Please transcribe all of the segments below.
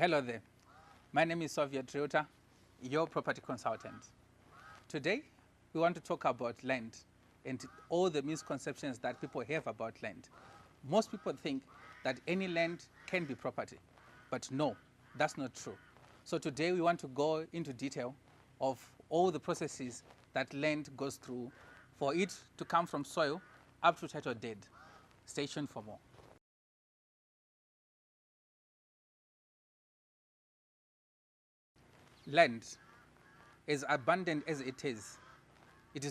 Hello there. My name is Surveyor Realtor, your property consultant. Today, we want to talk about land and all the misconceptions that people have about land. Most people think that any land can be property, but no, that's not true. So today we want to go into detail of all the processes that land goes through for it to come from soil up to title deed. Stay tuned for more. Land, as abundant as it is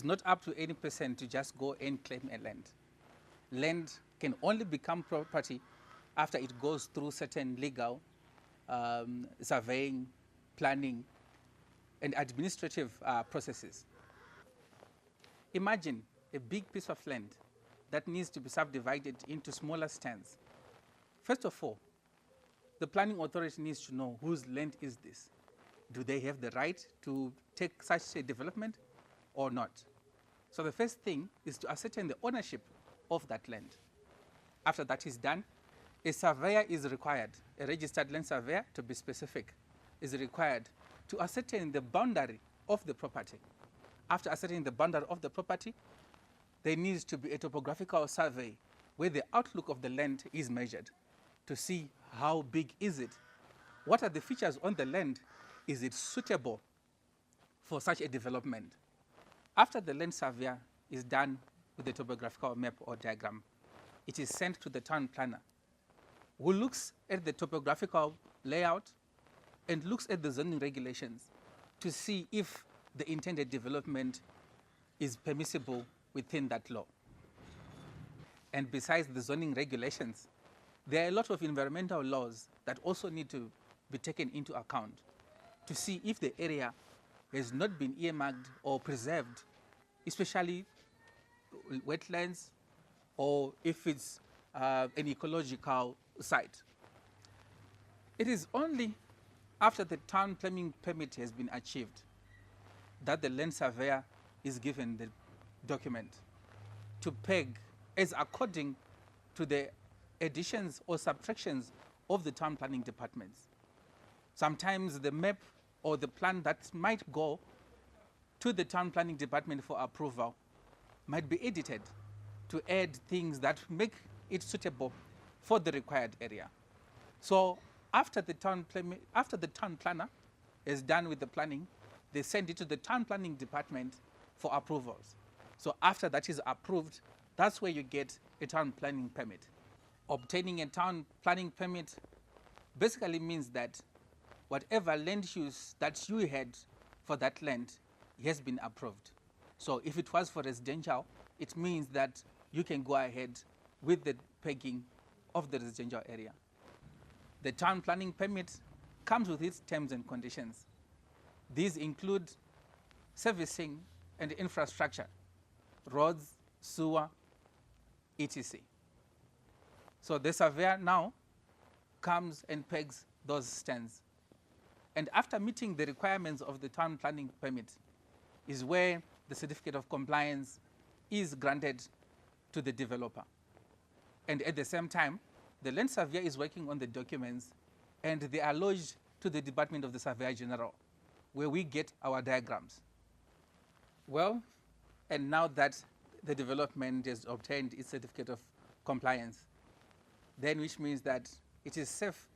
not up to any person to just go and claim a land. Land can only become property after it goes through certain legal, surveying, planning, and administrative processes. Imagine a big piece of land that needs to be subdivided into smaller stands. First of all, the planning authority needs to know whose land is this. Do they have the right to take such a development or not? So the first thing is to ascertain the ownership of that land. After that is done, a surveyor is required, a registered land surveyor to be specific, is required to ascertain the boundary of the property. After ascertaining the boundary of the property, there needs to be a topographical survey where the outlook of the land is measured to see how big is it, what are the features on the land, is it suitable for such a development. After the land surveyor is done with the topographical map or diagram, it is sent to the town planner, who looks at the topographical layout and looks at the zoning regulations to see if the intended development is permissible within that law. And besides the zoning regulations, there are a lot of environmental laws that also need to be taken into account to see if the area has not been earmarked or preserved, especially wetlands, or if it's an ecological site. It is only after the town planning permit has been achieved that the land surveyor is given the document to peg as according to the additions or subtractions of the town planning departments. Sometimes the map or the plan that might go to the town planning department for approval might be edited to add things that make it suitable for the required area. So after the town planner is done with the planning, they send it to the town planning department for approvals. So after that is approved, that's where you get a town planning permit. Obtaining a town planning permit basically means that whatever land use that you had for that land has been approved. So if it was for residential, it means that you can go ahead with the pegging of the residential area. The town planning permit comes with its terms and conditions. These include servicing and infrastructure, roads, sewer, etc. So the surveyor now comes and pegs those stands. And after meeting the requirements of the town planning permit is where the certificate of compliance is granted to the developer. And at the same time, the land surveyor is working on the documents and they are lodged to the Department of the Surveyor General, where we get our diagrams. Well, and now that the development has obtained its certificate of compliance, then which means that it is safe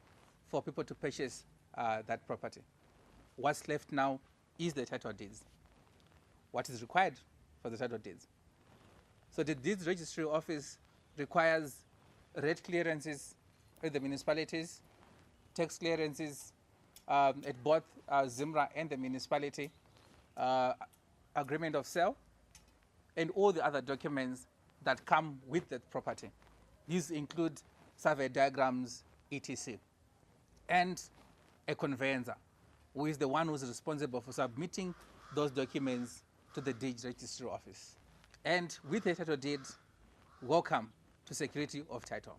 for people to purchase that property. What's left now is the title deeds. What is required for the title deeds? So the deeds registry office requires rate clearances at the municipalities, tax clearances at both Zimra and the municipality, agreement of sale, and all the other documents that come with the property. These include survey diagrams, etc. And a conveyancer, who is the one who's responsible for submitting those documents to the deed registry office. And with the title deed, welcome to security of title.